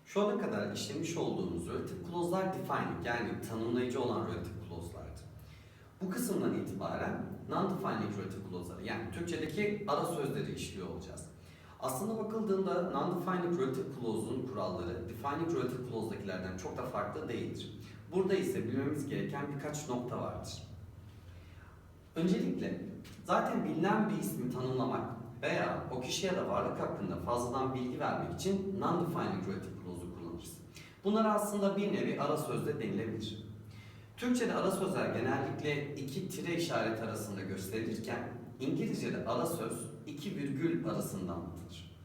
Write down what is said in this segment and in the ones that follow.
Şu ana kadar işlemiş olduğumuz relative clause'lar defining yani tanımlayıcı olan relative clause'lardı. Bu kısımdan itibaren non-defining relative clause'ları yani Türkçedeki ara sözleri işliyor olacağız. Aslında bakıldığında non-defining relative clause'un kuralları defining relative clause'dakilerden çok da farklı değildir. Burada ise bilmemiz gereken birkaç nokta vardır. Öncelikle zaten bilinen bir ismi tanımlamak veya o kişi ya da varlık hakkında fazladan bilgi vermek için non-defining relative clause'u kullanırız. Bunlar aslında bir nevi ara sözde denilebilir. Türkçe'de ara sözler genellikle iki tire işareti arasında gösterilirken İngilizce'de ara söz iki virgül arasında anlatılır.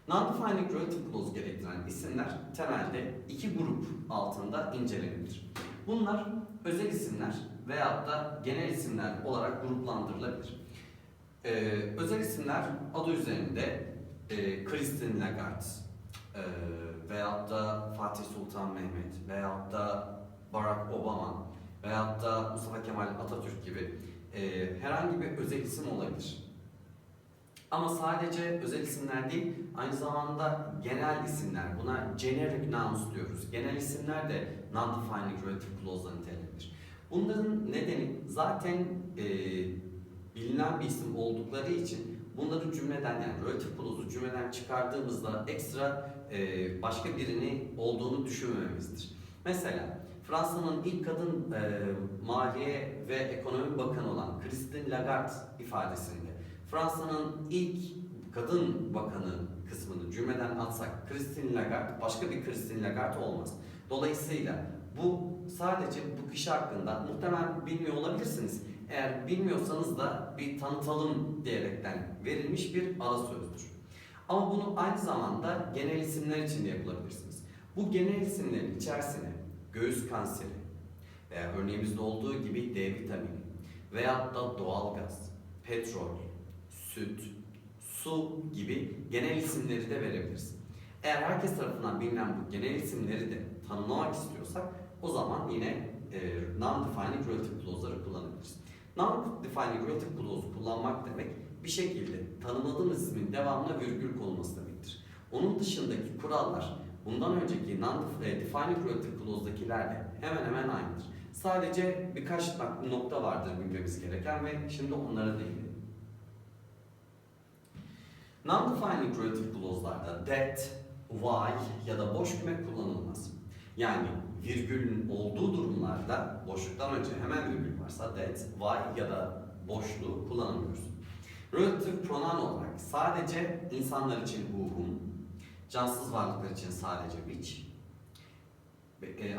Non-defining relative clause gerektiren isimler temelde iki grup altında incelenilir. Bunlar özel isimler veyahut da genel isimler olarak gruplandırılabilir. Özel isimler adı üzerinde Christine Lagarde veyahut da Fatih Sultan Mehmet veyahut da Barack Obama veyahut da Mustafa Kemal Atatürk gibi herhangi bir özel isim olabilir. Ama sadece özel isimler değil, aynı zamanda genel isimler, buna generic nouns diyoruz. Genel isimler de non-defining relative clause'la nitelenilir. Bunların nedeni zaten bilinen bir isim oldukları için bunları cümleden yani relative clause'u cümleden çıkardığımızda ekstra başka birini olduğunu düşünmememizdir. Mesela Fransa'nın ilk kadın Maliye ve Ekonomi Bakanı olan Christine Lagarde ifadesinde Fransa'nın ilk kadın bakanı kısmını cümleden atsak Christine Lagarde başka bir Christine Lagarde olmaz. Dolayısıyla bu sadece bu kişi hakkında muhtemelen bilmiyor olabilirsiniz. Eğer bilmiyorsanız da bir tanıtalım diyerekten verilmiş bir ara sözdür. Ama bunu aynı zamanda genel isimler için de yapılabilirsiniz. Bu genel isimlerin içerisine göğüs kanseri veya örneğimizde olduğu gibi D vitamini veyahut da doğalgaz, petrol, süt, su gibi genel isimleri de verebiliriz. Eğer herkes tarafından bilinen bu genel isimleri de tanımlamak istiyorsak o zaman yine non-defining relative clause'ları kullanabiliriz. Non-defining relative clause kullanmak demek bir şekilde tanımladığımız ismin devamına virgül konulması demektir. Onun dışındaki kurallar bundan önceki non-defining relative clause'dakilerle hemen hemen aynıdır. Sadece birkaç nokta vardır bilmemiz gereken ve şimdi onlara değinelim. Non-defining relative clause'larda that, why ya da boş küme kullanılmaz. Yani virgülün olduğu durumlarda boşluktan önce hemen virgül varsa that, why ya da boşluğu kullanamıyoruz. Relative pronoun olarak sadece insanlar için whom, cansız varlıklar için sadece which,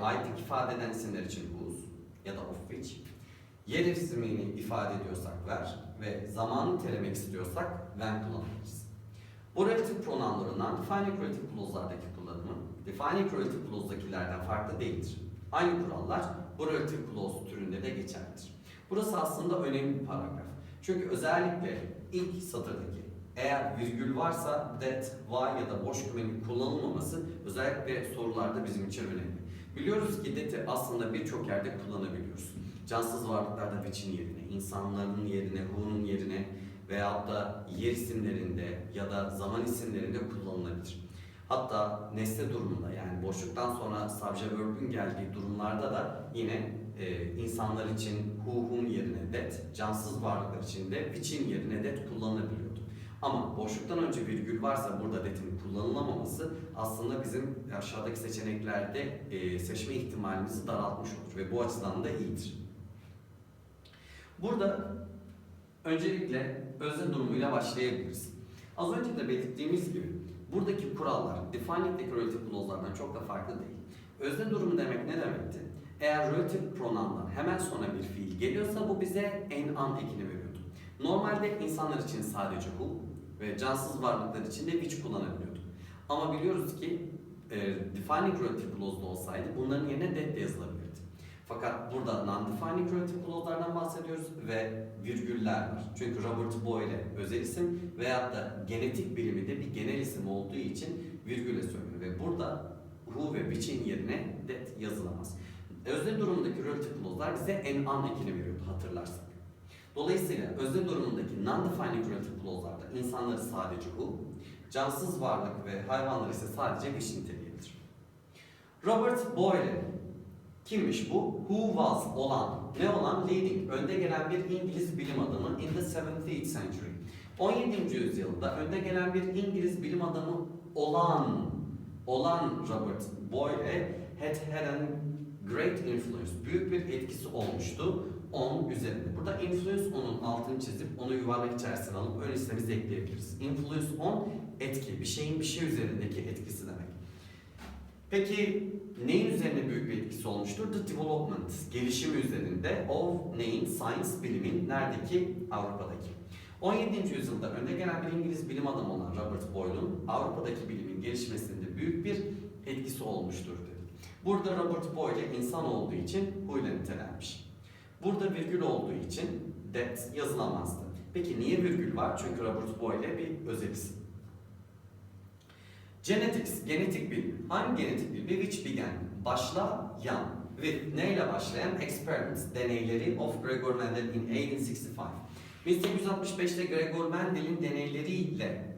aitlik ifade eden isimler için whose ya da of which, yer ismini ifade ediyorsak where ve zamanı nitelemek istiyorsak when kullanabiliriz. Bu relative pronounların non-defining relative clause'lardaki kullanımı defining relative clause'dakilerden farklı değildir. Aynı kurallar bu relative clause türünde de geçerlidir. Burası aslında önemli bir paragraf. Çünkü özellikle ilk satırdaki eğer virgül varsa that, why ya da boş kümenin kullanılmaması özellikle sorularda bizim için önemli. Biliyoruz ki that'i aslında birçok yerde kullanabiliyoruz. Cansız varlıklarda which'in yerine, insanların yerine, who'nun yerine veyahut da yer isimlerinde ya da zaman isimlerinde kullanılabilir. Hatta nesne durumunda yani boşluktan sonra subject verb'ün geldiği durumlarda da yine insanlar için who'un yerine that, cansız varlıklar için de which'in yerine that kullanılabiliyordu. Ama boşluktan önce virgül varsa burada that'in kullanılamaması aslında bizim aşağıdaki seçeneklerde seçme ihtimalimizi daraltmış olur ve bu açıdan da iyidir. Burada öncelikle özne durumuyla başlayabiliriz. Az önce de belirttiğimiz gibi buradaki kurallar defining'deki relative clause'lardan çok da farklı değil. Özne durumu demek ne demekti? Eğer relative pronoun'dan hemen sonra bir fiil geliyorsa bu bize an ekini veriyordu. Normalde insanlar için sadece who ve cansız varlıklar için de which kullanabiliyorduk. Ama biliyoruz ki defining relative clause'da olsaydı bunların yerine that de yazılabilirdi. Fakat burada non-defining relative clause'lardan bahsediyoruz ve virgüller var. Çünkü Robert Boyle özel isim veyahut da genetik biliminde bir genel isim olduğu için virgüle söylüyor. Ve burada who ve which'in yerine that yazılamaz. Özne durumundaki relative clause'lar bize an ekini veriyordu hatırlarsak. Dolayısıyla özne durumundaki non-defining relative clause'larda insanları sadece who, cansız varlık ve hayvanlar ise sadece which niteliğidir. Robert Boyle. Kimmiş bu? Who was olan. Ne olan? Leading. Önde gelen bir İngiliz bilim adamı in the 17th century. 17. yüzyılda önde gelen bir İngiliz bilim adamı olan Robert Boyle had a great influence. Büyük bir etkisi olmuştu on üzerinde. Burada influence on'un altını çizip onu yuvarlak içerisine alıp ön ismimizi ekleyebiliriz. Influence on etki. Bir şeyin bir şey üzerindeki etkisi demek. Peki neyin üzerine büyük bir etkisi olmuştur? The development, gelişimi üzerinde of neyin? Science, bilimin neredeki? Avrupa'daki. 17. yüzyılda önde gelen bir İngiliz bilim adamı olan Robert Boyle'un Avrupa'daki bilimin gelişmesinde büyük bir etkisi olmuştur dedik. Burada Robert Boyle insan olduğu için who ile nitelenmiş. Burada virgül olduğu için that yazılamazdı. Peki niye virgül var? Çünkü Robert Boyle bir özel isim. Genetics, genetik bilim. Hangi genetik bilim? Which began, başlayan. With, neyle başlayan? Experiments, deneyleri of Gregor Mendel in 1865. 1865'te Gregor Mendel'in deneyleriyle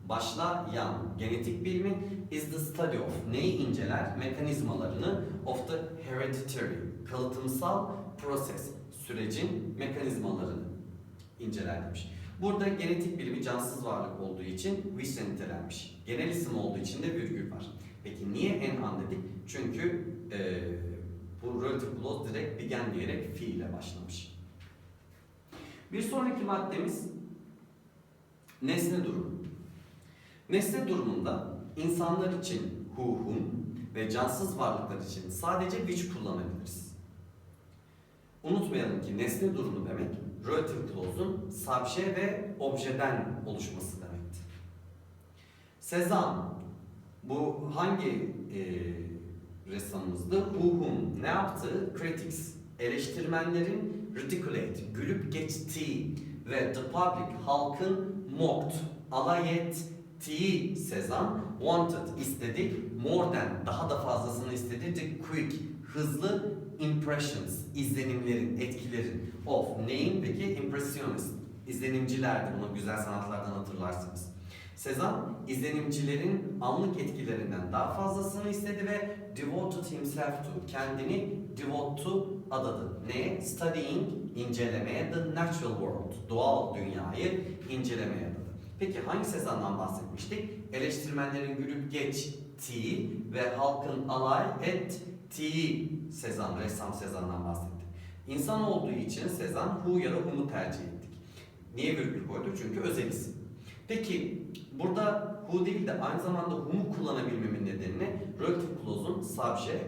başlayan genetik bilimi is the study of, neyi inceler? Mekanizmalarını of the hereditary, kalıtımsal process, sürecin mekanizmalarını inceler demiş. Burada genetik bilimi cansız varlık olduğu için which nitelenmiş. Genel isim olduğu için de virgül var. Peki niye en an dedik? Çünkü bu relative clause direkt began diyerek fiille başlamış. Bir sonraki maddemiz nesne durumu. Nesne durumunda insanlar için whom ve cansız varlıklar için sadece which kullanabiliriz. Unutmayalım ki nesne durumu demek relative clause'un subject ve objeden oluşması demekti. Cézanne, bu hangi ressamımızdı? Whom ne yaptı? Critics, eleştirmenlerin ridiculate, gülüp geçtiği ve the public, halkın mocked, alay ettiği Cézanne wanted, istedi, more than, daha da fazlasını istedi, the quick, hızlı impressions, izlenimlerin, etkilerin of neyin? Peki impressionist, izlenimcilerdi, bunu güzel sanatlardan hatırlarsınız. Cézanne izlenimcilerin anlık etkilerinden daha fazlasını istedi ve devoted himself to, kendini devote to adadı. Neye? Studying, incelemeye, the natural world, doğal dünyayı incelemeye adadı. Peki hangi Cézanne'dan bahsetmiştik? Eleştirmenlerin gülüp geçtiği ve halkın alay ettiği Cézanne, ressam Cézanne'dan bahsettik. İnsan olduğu için Cézanne who ya da whom'u tercih ettik. Niye virgül koyduk? Çünkü özel isim. Peki burada who değil de aynı zamanda whom'u kullanabilmemin nedeni relative clause'un subject,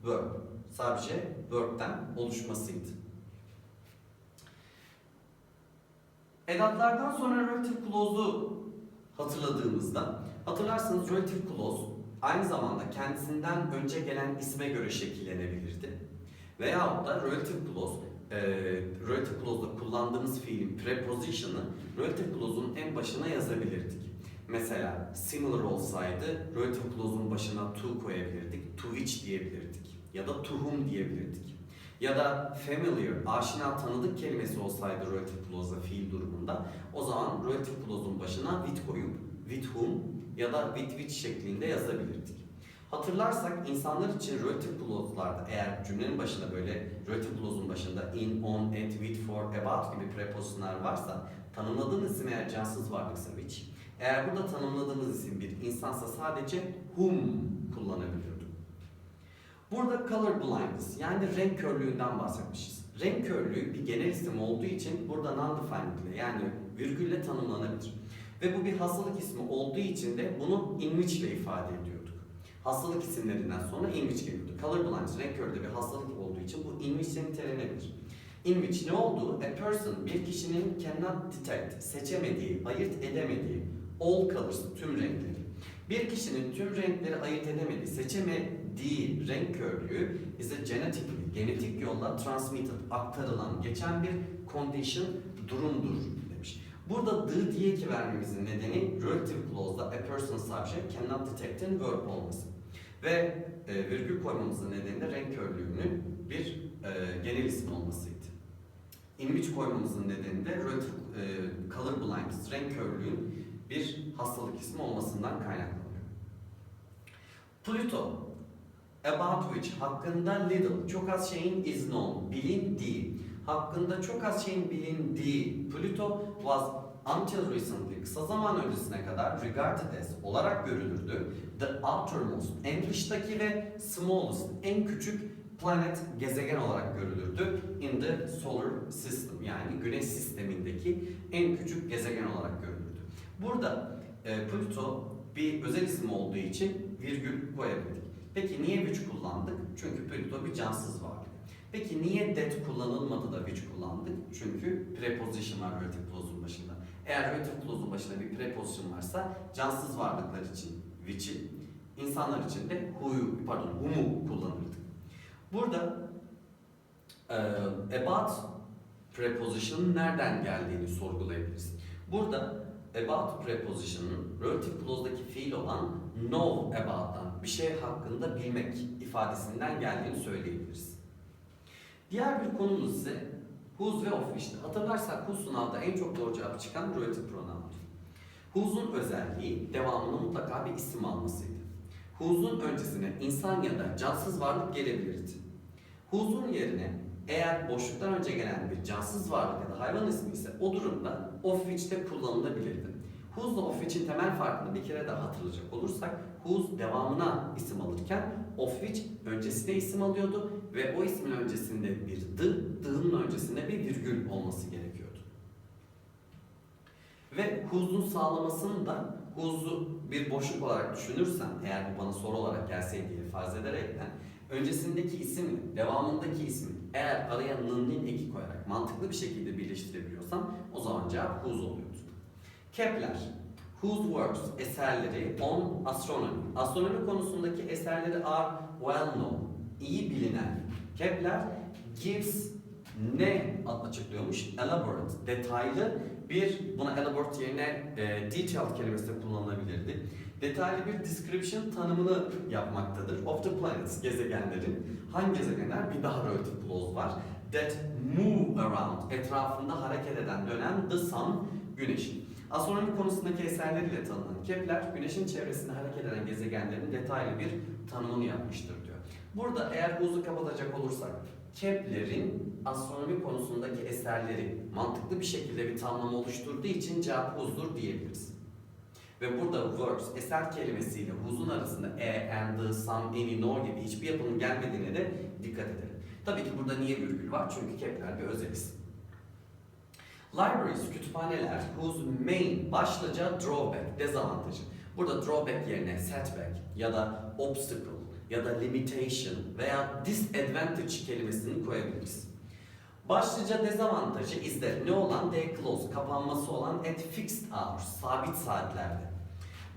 verb. Subject, verb'den oluşmasıydı. Edatlardan sonra relative clause'u hatırladığımızda, hatırlarsanız relative clause aynı zamanda kendisinden önce gelen isme göre şekillenebilirdi. Veyahut da relative clause'da kullandığımız fiilin preposition'ı relative clause'un en başına yazabilirdik. Mesela similar olsaydı relative clause'un başına to koyabilirdik, to which diyebilirdik ya da to whom diyebilirdik. Ya da familiar, aşina, tanıdık kelimesi olsaydı relative clause'da fiil durumunda, o zaman relative clause'un başına with koyup with whom ya da with which şeklinde yazabilirdik. Hatırlarsak insanlar için relative clause'larda eğer cümlenin başında böyle relative clause'un başında in, on, at, with, for, about gibi prepositionlar varsa, tanımladığımız isim eğer cansız varlıksa which, eğer burada tanımladığımız isim bir insansa sadece whom kullanabiliyorduk. Burada color blindness yani renk körlüğünden bahsetmişiz. Renk körlüğü bir genel isim olduğu için burada non-defined ile yani virgülle tanımlanabilir. Ve bu bir hastalık ismi olduğu için de bunu in which ile ifade ediyorduk. Hastalık isimlerinden sonra in which geliyordu. Color blindness, renk körlüğü bir hastalık olduğu için bu in which ile nitelenebilir. In which ne olduğu? A person, bir kişinin cannot detect, seçemediği, ayırt edemediği all colors, tüm renkleri. Bir kişinin tüm renkleri ayırt edemediği, seçemediği renk körlüğü is a genetik yolla transmitted, aktarılan, geçen bir condition, durumdur demiş. Burada the diye ki vermemizin nedeni relative clause'da a person subject cannot detect'in verb olması. Ve virgül koymamızın nedeni de renk körlüğünün bir genel isim olmasıydı. In which koymamızın nedeni de color blindness, renk körlüğün bir hastalık ismi olmasından kaynaklanıyor. Pluto, about which, hakkında little, çok az şeyin is known, bilindiği, hakkında çok az şeyin bilindiği Pluto was until recently, kısa zaman öncesine kadar regarded as, olarak görülürdü. The outermost, en dıştaki ve smallest, en küçük planet, gezegen olarak görülürdü. In the solar system, yani güneş sistemindeki en küçük gezegen olarak görülürdü. Burada Pluto bir özel isim olduğu için virgül koyabildik. Peki niye which kullandık? Çünkü Pluto bir cansız varlık. Peki niye that kullanılmadı da which kullandık? Çünkü preposition var relative clause'un başında. Eğer relative clause'un başında bir preposition varsa cansız varlıklar için which'i, insanlar için de whom'u kullanırdık. Burada about preposition'ın nereden geldiğini sorgulayabiliriz. Burada about preposition'ın relative clause'daki fiil olan know about'tan, bir şey hakkında bilmek ifadesinden geldiğini söyleyebiliriz. Diğer bir konumuz ise whose ve of which'ti. Hatırlarsak who sınavda en çok doğru cevap çıkan relative pronoun'dur. Whose'un özelliği devamında mutlaka bir isim almasıydı. Whose'un öncesine insan ya da cansız varlık gelebilirdi. Whose'un yerine eğer boşluktan önce gelen bir cansız varlık ya da hayvan ismi ise o durumda of which'te kullanılabilirdi. Whose ile of which'in temel farkını bir kere daha hatırlayacak olursak whose devamına isim alırken of which öncesine isim alıyordu ve o ismin öncesinde bir d'nın öncesinde bir virgül olması gerekiyordu. Ve whose'un sağlamasını da whose'u bir boşluk olarak düşünürsen, eğer bu bana soru olarak gelseydi diye farz ederekten öncesindeki isimle devamındaki ismi eğer araya n'nin eki koyarak mantıklı bir şekilde birleştirebiliyorsam o zaman cevap whose oluyordu. Kepler, whose works, eserleri on astronomy. Astronomi konusundaki eserleri are well known, iyi bilinen. Kepler gives ne açıklıyormuş? Elaborate, detaylı bir, buna elaborate yerine detailed kelimesi de kullanılabilirdi. Detaylı bir description tanımını yapmaktadır. Of the planets, gezegenlerin. Hangi gezegenler? Bir daha relative clause var. That move around, etrafında hareket eden, dönen the sun, güneşin. Astronomi konusundaki eserleriyle tanınan Kepler, güneşin çevresinde hareket eden gezegenlerin detaylı bir tanımını yapmıştır diyor. Burada eğer whose'u kapatacak olursak, Kepler'in astronomi konusundaki eserleri mantıklı bir şekilde bir tanımlama oluşturduğu için cevap whose'dur diyebiliriz. Ve burada works, eser kelimesiyle whose'un arasında and, the, some, any, no gibi hiçbir yapının gelmediğine de dikkat edelim. Tabii ki burada niye virgül var? Çünkü Kepler bir özel isim. Libraries, kütüphaneler, whose main, başlıca drawback, dezavantajı. Burada drawback yerine setback ya da obstacle ya da limitation veya disadvantage kelimesini koyabiliriz. Başlıca dezavantajı is that ne olan? They close, kapanması olan at fixed hours, sabit saatlerde.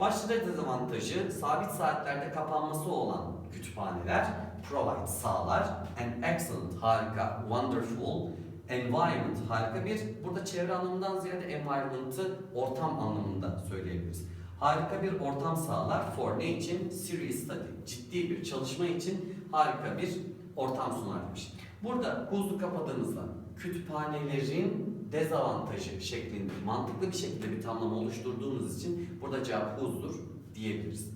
Başlıca dezavantajı sabit saatlerde kapanması olan kütüphaneler provide, sağlar, an excellent, harika, wonderful, environment, harika bir, burada çevre anlamından ziyade environment'ı ortam anlamında söyleyebiliriz. Harika bir ortam sağlar for ne için? Serious study, ciddi bir çalışma için harika bir ortam sunar demiş. Burada whose'u kapadığınızda kütüphanelerin dezavantajı şeklinde mantıklı bir şekilde bir tanımlama oluşturduğunuz için burada cevap whose'dur diyebiliriz.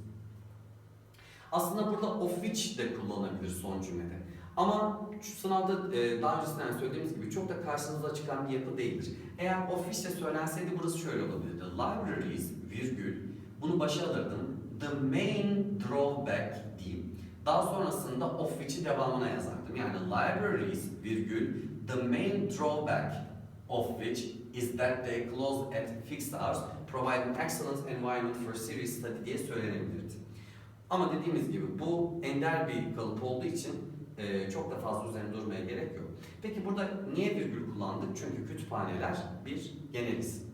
Aslında burada of which de kullanılabilir son cümlede. Ama şu sınavda daha öncesinden söylediğimiz gibi çok da karşınıza çıkan bir yapı değildir. Eğer of which de söylenseydi burası şöyle olabilirdi. Libraries, virgül, bunu başa alırdım. The main drawback diyeyim. Daha sonrasında of which'i devamına yazardım. Yani libraries, virgül, the main drawback of which is that they close at fixed hours, provide an excellent environment for serious study diye söylenebilirdi. Ama dediğimiz gibi bu ender bir kalıp olduğu için çok da fazla üzerine durmaya gerek yok. Peki burada niye virgül kullandık? Çünkü kütüphaneler bir genel isim.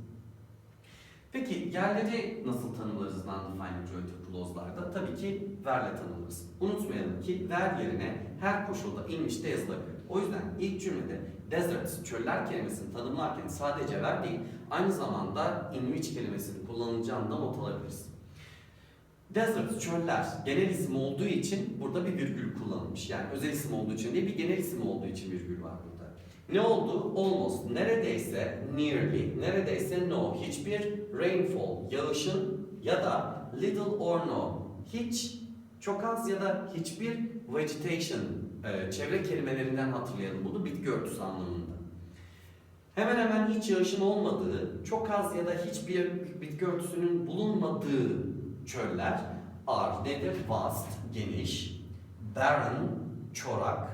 Peki yerleri nasıl tanımlarız non-defined relative clause'larda? Tabii ki where'le tanımlarız. Unutmayalım ki where yerine her koşulda inmişte yazılabilir. O yüzden ilk cümlede desert, çöller kelimesini tanımlarken sadece where değil, aynı zamanda in which kelimesini kullanılacağını da not alabiliriz. Desert, çöller, genel isim olduğu için burada bir virgül kullanılmış. Yani özel isim olduğu için değil, bir genel isim olduğu için virgül var burada. Ne oldu? Almost, neredeyse, nearly, neredeyse no, hiçbir rainfall, yağışın ya da little or no, hiç Çok az ya da hiçbir vegetation, çevre kelimelerinden hatırlayalım bunu, bitki örtüsü anlamında. Hemen hemen hiç yağışın olmadığı, çok az ya da hiçbir bitki örtüsünün bulunmadığı çöller nedir? Vast, geniş, barren, çorak,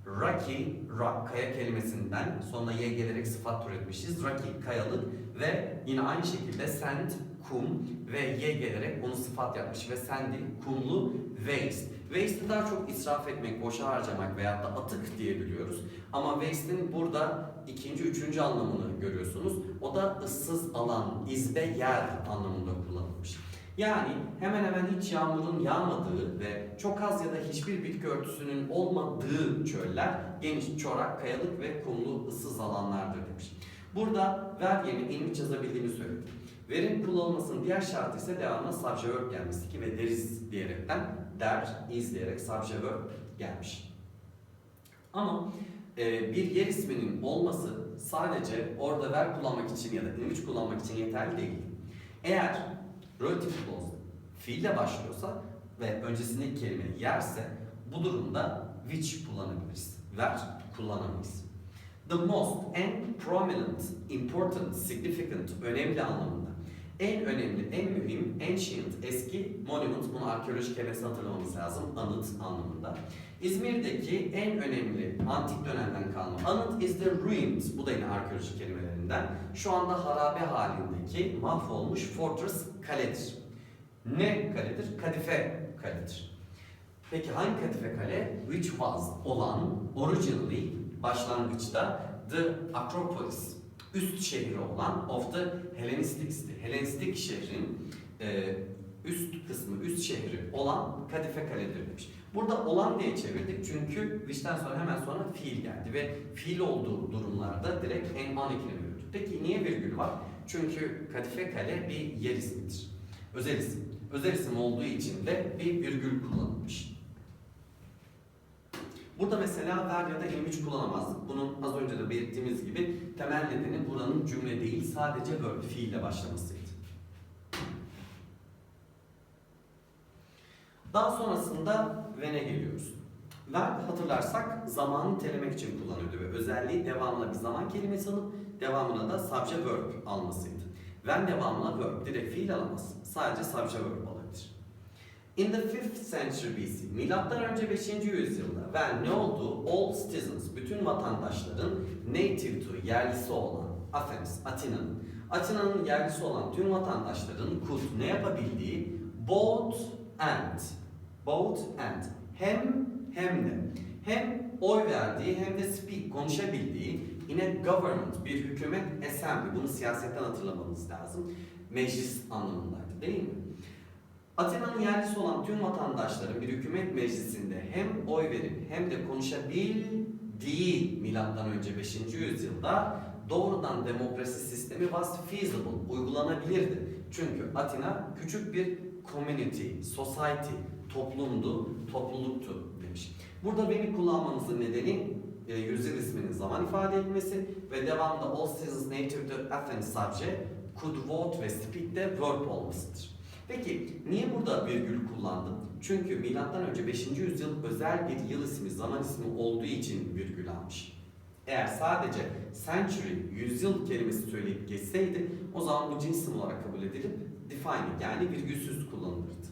rocky, rock, kaya kelimesinden sonra y gelerek sıfat türetmişiz. Rocky, kayalık ve yine aynı şekilde sand, kum ve y gelerek onu sıfat yapmış ve sandy, kumlu, waste. Waste'i daha çok israf etmek, boşa harcamak veyahut da atık diyebiliyoruz. Ama waste'in burada ikinci, üçüncü anlamını görüyorsunuz. O da ıssız alan, izbe yer anlamında kullanılmış. Yani hemen hemen hiç yağmurun yağmadığı ve çok az ya da hiçbir bitki örtüsünün olmadığı çöller geniş, çorak, kayalık ve kumlu ıssız alanlardır demiş. Burada ver yerine ilginç yazabildiğini söyledi. Verin kullanılmasının diğer şartı ise devamına subject verb gelmesi ki ve deriz diyerekten der, is diyerek subject verb gelmiş. Ama bir yer isminin olması sadece orada ver kullanmak için ya da ilginç kullanmak için yeterli değil. Eğer relative clause fiille başlıyorsa ve öncesindeki kelime yerse bu durumda which kullanabiliriz. Ver kullanamayız. The most, en prominent, important, significant, önemli anlamında. En önemli, en mühim, ancient, eski, monument, bunu arkeolojik kelimesini hatırlamamız lazım, anıt anlamında. İzmir'deki en önemli antik dönemden kalma anıt is the ruins, bu da yine arkeolojik kelimelerinden. Şu anda harabe halindeki mahvolmuş fortress kaledir. Ne kaledir? Kadife kaledir. Peki hangi kadife kale? Which was, olan, originally, başlangıçta, the Acropolis, üst şehri olan of the Hellenistic City, Helenistik şehrin üst kısmı, üst şehri olan Kadife Kale'dir demiş. Burada olan diye çevirdik çünkü which'ten sonra hemen sonra fiil geldi ve fiil olduğu durumlarda direkt en an ekini veriyoruz. Peki niye virgül var? Çünkü Kadife Kale bir yer ismidir. Özel isim. Özel isim olduğu için de bir virgül kullanılmış. Burada mesela ver ya da ilmiç kullanamazdık. Bunun az önce de belirttiğimiz gibi temel nedeni buranın cümle değil sadece verb, fiille başlamasıydı. Daha sonrasında when'e geliyoruz. When hatırlarsak zamanı nitelemek için kullanıyordu ve özelliği devamına bir zaman kelimesi alıp devamına da subject verb almasıydı. When devamına verb direkt fiil alamaz. Sadece subject verb alabilir. In the 5th century BC, milattan önce 5. yüzyılda when ne oldu? All citizens, bütün vatandaşların native to, yerlisi olan Athens, Atina'nın yerlisi olan tüm vatandaşların could ne yapabildiği both and hem oy verdiği hem de speak konuşabildiği in a government bir hükümet assembly, bunu siyasetten hatırlamanız lazım, meclis anlamındaydı değil mi? Atina'nın yerlisi olan tüm vatandaşların bir hükümet meclisinde hem oy verip hem de konuşabildiği milattan önce 5. yüzyılda doğrudan demokrasi sistemi was feasible, uygulanabilirdi. Çünkü Atina küçük bir community, society, toplumdu, topluluktu demiş. Burada beni kullanmanızın nedeni yüzyıl isminin zaman ifade etmesi ve devamında all citizens native to Athens subject could vote ve speak de verb olmasıdır. Peki niye burada virgül kullandım? Çünkü milattan önce 5. yüzyıl özel bir yıl ismi, zaman ismi olduğu için virgül almış. Eğer sadece century, yüzyıl kelimesi söyleyip geçseydi o zaman bu cins isim olarak kabul edilip defining yani virgülsüz kullanılırdı.